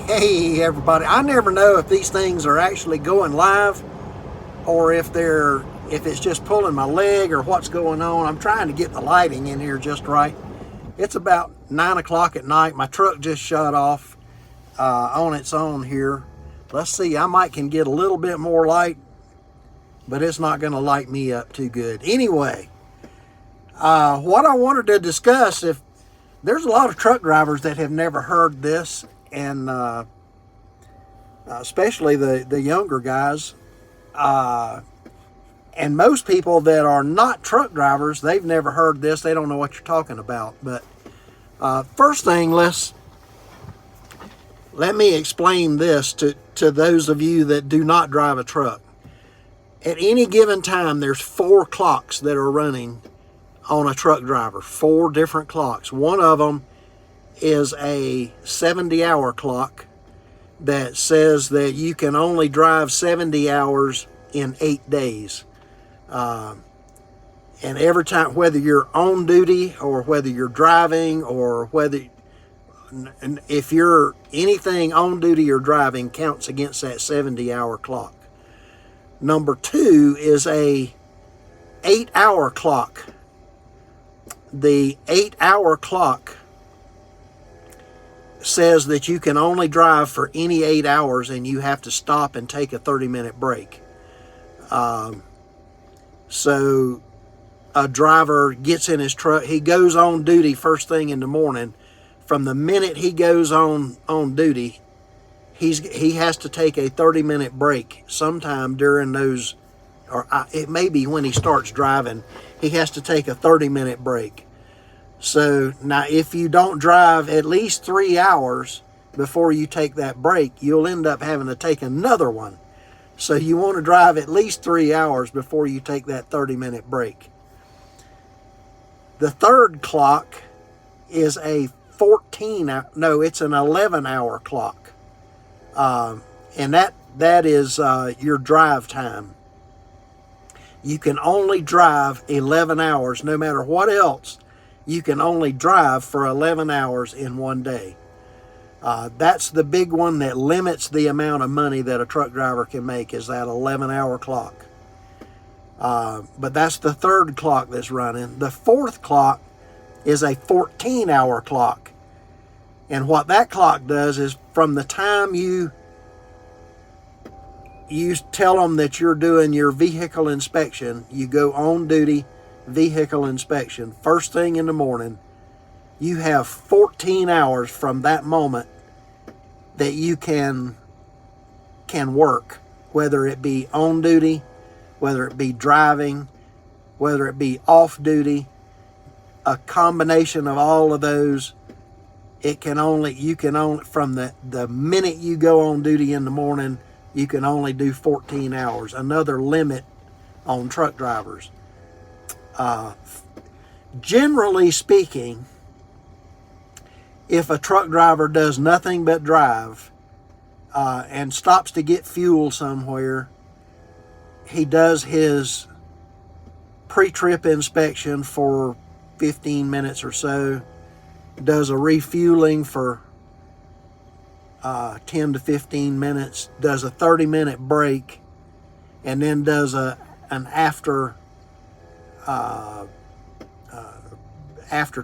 Hey everybody, I never know if these things are actually going live or if it's just pulling my leg or what's going on. I'm trying to get the lighting in here just right. It's about 9 o'clock at night. My truck just shut off on its own here. Let's see, I might can get a little bit more light, but it's not going to light me up too good. Anyway, what I wanted to discuss, if there's a lot of truck drivers that have never heard this, and especially the younger guys, and most people that are not truck drivers, they've never heard this. They don't know what you're talking about. But first thing, let me explain this to those of you that do not drive a truck. At any given time, there's 4 clocks that are running on a truck driver. 4 different clocks. One of them is a 70-hour clock that says that you can only drive 70 hours in 8 days. And every time, whether you're on duty or whether you're driving or if you're anything on duty or driving, counts against that 70-hour clock. Number 2 is a 8-hour clock. The 8-hour clock says that you can only drive for any 8 hours and you have to stop and take a 30-minute break. So a driver gets in his truck, he goes on duty first thing in the morning. From the minute he goes on duty, he has to take a 30-minute break sometime during those, or it may be when he starts driving, he has to take a 30-minute break. So now if you don't drive at least 3 hours before you take that break, you'll end up having to take another one. So you want to drive at least 3 hours before you take that 30-minute break. The third clock is it's an 11-hour clock. And that is your drive time. You can only drive 11 hours, no matter what else. You can only drive for 11 hours in one day. That's the big one that limits the amount of money that a truck driver can make, is that 11-hour clock. But that's the third clock that's running. The fourth clock is a 14-hour clock. And what that clock does is from the time you tell them that you're doing your vehicle inspection, you go on duty, vehicle inspection, first thing in the morning, you have 14 hours from that moment that you can work, whether it be on duty, whether it be driving, whether it be off duty, a combination of all of those. You can only from the minute you go on duty in the morning, you can only do 14 hours, another limit on truck drivers. Generally speaking, if a truck driver does nothing but drive and stops to get fuel somewhere, he does his pre-trip inspection for 15 minutes or so, does a refueling for 10 to 15 minutes, does a 30-minute break, and then does an after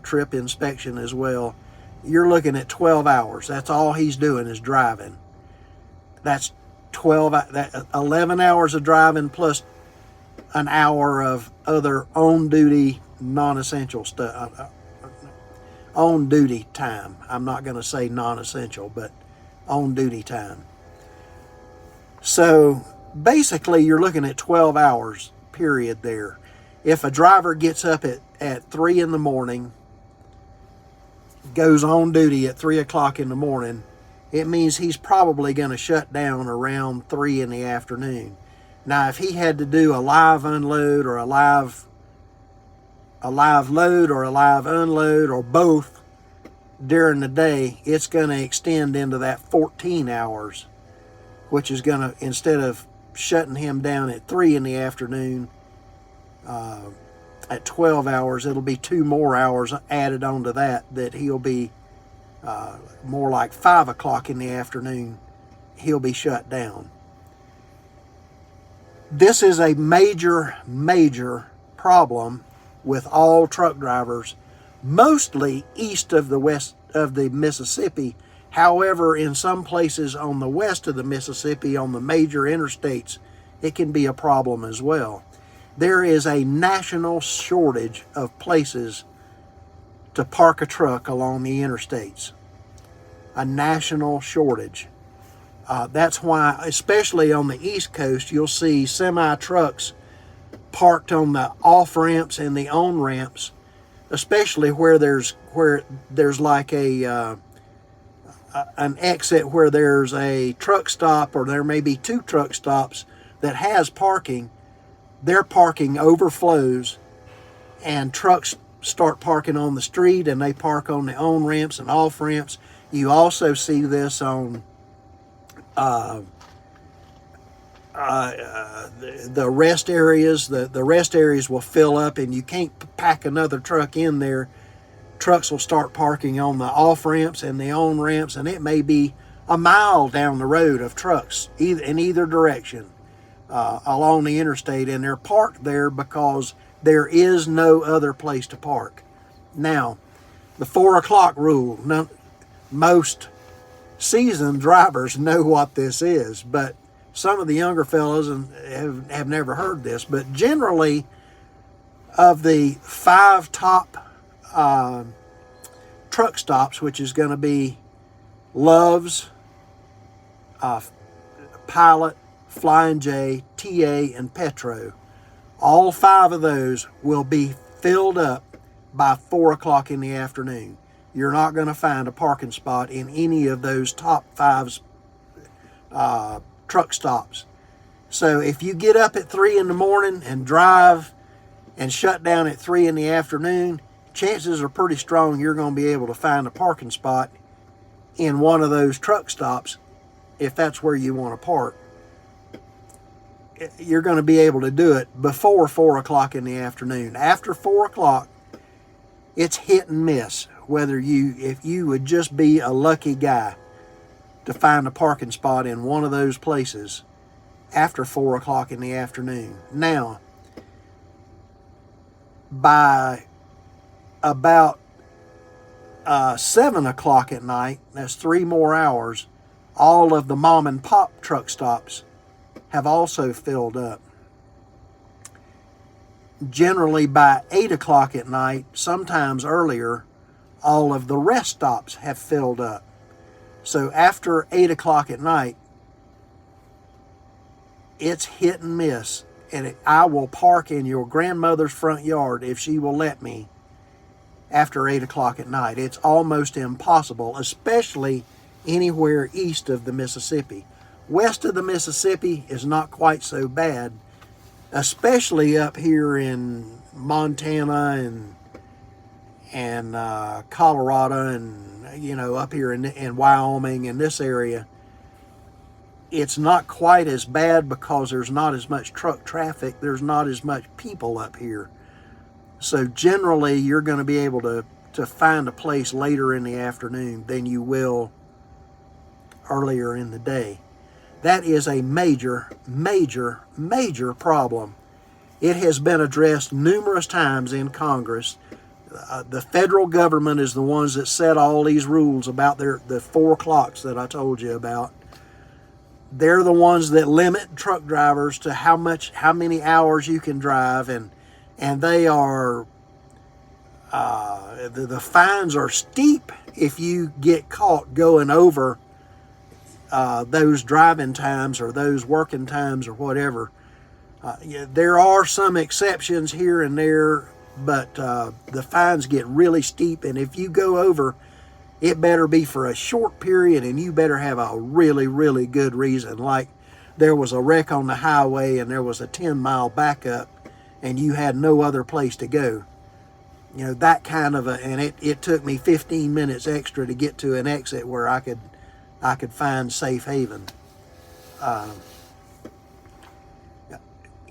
trip inspection as well. You're looking at 12 hours. That's all he's doing is driving. That's 11 hours of driving plus an hour of other on-duty, non-essential stuff. On-duty time. I'm not going to say non-essential, but on-duty time. So basically you're looking at 12 hours period there. If a driver gets up at 3 in the morning, goes on duty at 3 o'clock in the morning, it means he's probably going to shut down around 3 in the afternoon. Now, if he had to do a live unload or a live load or a live unload or both during the day, it's going to extend into that 14 hours, which is going to, instead of shutting him down at 3 in the afternoon, at 12 hours, it'll be 2 more hours added onto that he'll be more like 5 o'clock in the afternoon, he'll be shut down. This is a major, major problem with all truck drivers, mostly east of the Mississippi. However, in some places on the west of the Mississippi, on the major interstates, it can be a problem as well. There is a national shortage of places to park a truck along the interstates. A national shortage. That's why, especially on the East Coast, you'll see semi-trucks parked on the off-ramps and the on-ramps, especially where there's like an exit where there's a truck stop, or there may be 2 truck stops that has parking. Their parking overflows and trucks start parking on the street, and they park on the on-ramps and off-ramps. You also see this on the rest areas. The rest areas will fill up, and you can't pack another truck in there. Trucks will start parking on the off-ramps and the on-ramps, and it may be a mile down the road of trucks in either direction along the interstate, and they're parked there because there is no other place to park. Now, the 4 o'clock rule. Now, most seasoned drivers know what this is, but some of the younger fellows have never heard this. But generally, of the 5 top truck stops, which is going to be Love's, Pilot, Flying J, TA, and Petro, all 5 of those will be filled up by 4 o'clock in the afternoon. You're not going to find a parking spot in any of those top 5 truck stops. So if you get up at 3 in the morning and drive and shut down at 3 in the afternoon, chances are pretty strong you're going to be able to find a parking spot in one of those truck stops if that's where you want to park. You're going to be able to do it before 4 o'clock in the afternoon. After 4 o'clock, it's hit and miss. If you would just be a lucky guy to find a parking spot in one of those places after 4 o'clock in the afternoon. Now, by about 7 o'clock at night, that's 3 more hours, all of the mom and pop truck stops have also filled up. Generally by 8 o'clock at night, sometimes earlier, all of the rest stops have filled up. So after 8 o'clock at night, it's hit and miss. And I will park in your grandmother's front yard if she will let me after 8 o'clock at night. It's almost impossible, especially anywhere east of the Mississippi. West of the Mississippi is not quite so bad, especially up here in Montana and Colorado, and up here in Wyoming and this area. It's not quite as bad because there's not as much truck traffic. There's not as much people up here. So generally, you're going to be able to find a place later in the afternoon than you will earlier in the day. That is a major, major, major problem. It has been addressed numerous times in Congress. The federal government is the ones that set all these rules about the 4 o'clocks that I told you about. They're the ones that limit truck drivers to how many hours you can drive, and they are the fines are steep if you get caught going over those driving times or those working times or whatever. There are some exceptions here and there, but the fines get really steep, and if you go over, it better be for a short period, and you better have a really, really good reason. Like there was a wreck on the highway and there was a 10-mile backup and you had no other place to go. That kind of and it took me 15 minutes extra to get to an exit where I could find safe haven.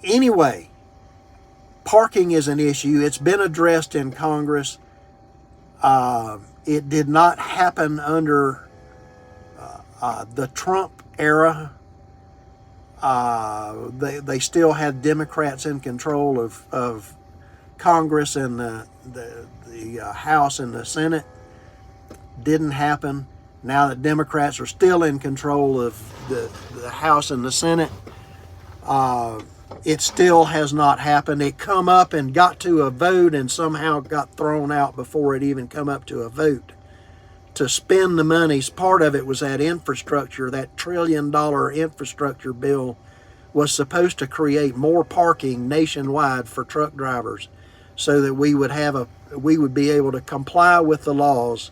Anyway, parking is an issue. It's been addressed in Congress. It did not happen under the Trump era. They still had Democrats in control of Congress and the House and the Senate. Didn't happen. Now that Democrats are still in control of the House and the Senate, it still has not happened. It come up and got to a vote and somehow got thrown out before it even come up to a vote. To spend the monies, part of it was that infrastructure, that $1 trillion infrastructure bill was supposed to create more parking nationwide for truck drivers so that we would be able to comply with the laws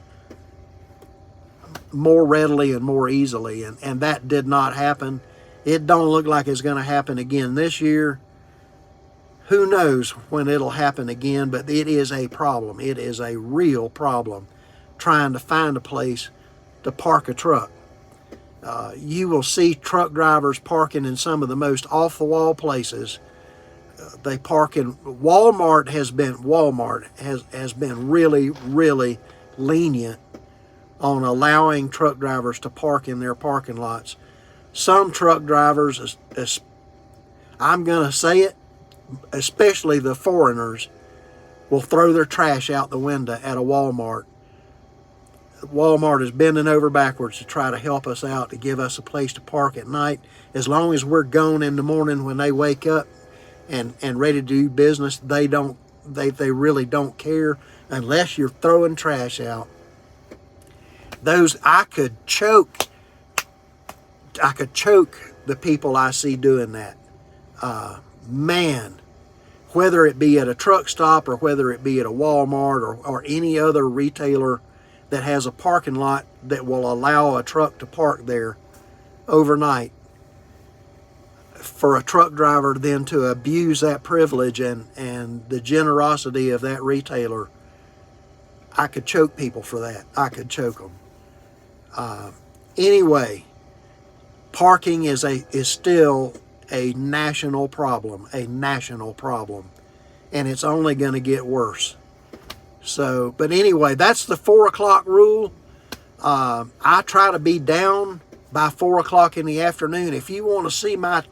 more readily and more easily, and that did not happen. It don't look like it's going to happen again this year. Who knows when it'll happen again, but it is a problem. It is a real problem trying to find a place to park a truck. You will see truck drivers parking in some of the most off-the-wall places. They park in Walmart has been really, really lenient on allowing truck drivers to park in their parking lots. Some truck drivers, I'm going to say it, especially the foreigners, will throw their trash out the window at a Walmart. Walmart is bending over backwards to try to help us out, to give us a place to park at night. As long as we're gone in the morning when they wake up and ready to do business, they really don't care unless you're throwing trash out. I could choke the people I see doing that. Man, whether it be at a truck stop or whether it be at a Walmart or any other retailer that has a parking lot that will allow a truck to park there overnight, for a truck driver then to abuse that privilege and the generosity of that retailer, I could choke people for that. I could choke them. Anyway, parking is still a national problem, and it's only going to get worse. So, but anyway, that's the 4 o'clock rule. I try to be down by 4 o'clock in the afternoon. If you want to see my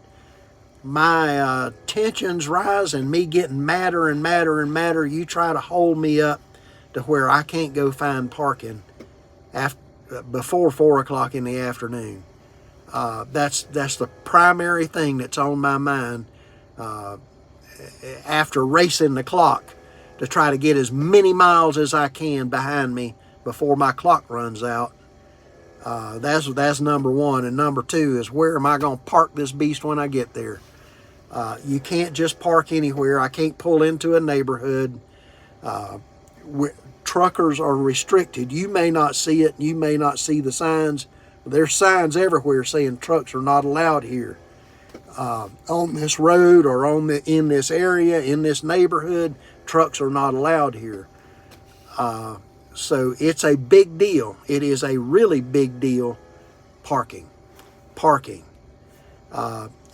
tensions rise and me getting madder and madder and madder, you try to hold me up to where I can't go find parking before 4 o'clock in the afternoon. That's the primary thing that's on my mind after racing the clock to try to get as many miles as I can behind me before my clock runs out. That's number one. And number two is, where am I going to park this beast when I get there? You can't just park anywhere. I can't pull into a neighborhood. Truckers are restricted. You may not see it. You may not see the signs. There's signs everywhere saying trucks are not allowed here. On this road or in this area, in this neighborhood, trucks are not allowed here. So it's a big deal. It is a really big deal, parking.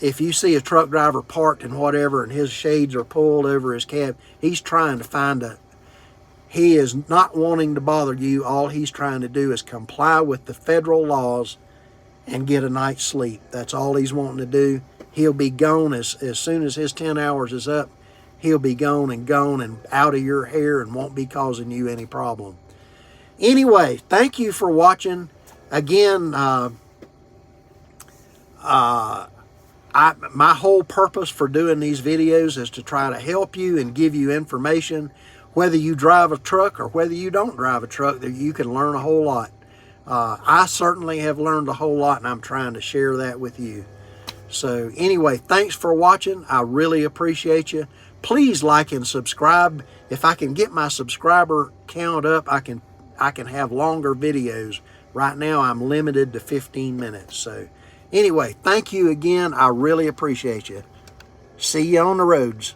If you see a truck driver parked and whatever and his shades are pulled over his cab, he's trying to find he is not wanting to bother you. All he's trying to do is comply with the federal laws and get a night's sleep. That's all he's wanting to do. He'll be gone as soon as his 10 hours is up. He'll be gone and out of your hair and won't be causing you any problem. Anyway, thank you for watching. Again, my whole purpose for doing these videos is to try to help you and give you information. Whether you drive a truck or whether you don't drive a truck, you can learn a whole lot. I certainly have learned a whole lot, and I'm trying to share that with you. So anyway, thanks for watching. I really appreciate you. Please like and subscribe. If I can get my subscriber count up, I can have longer videos. Right now, I'm limited to 15 minutes. So anyway, thank you again. I really appreciate you. See you on the roads.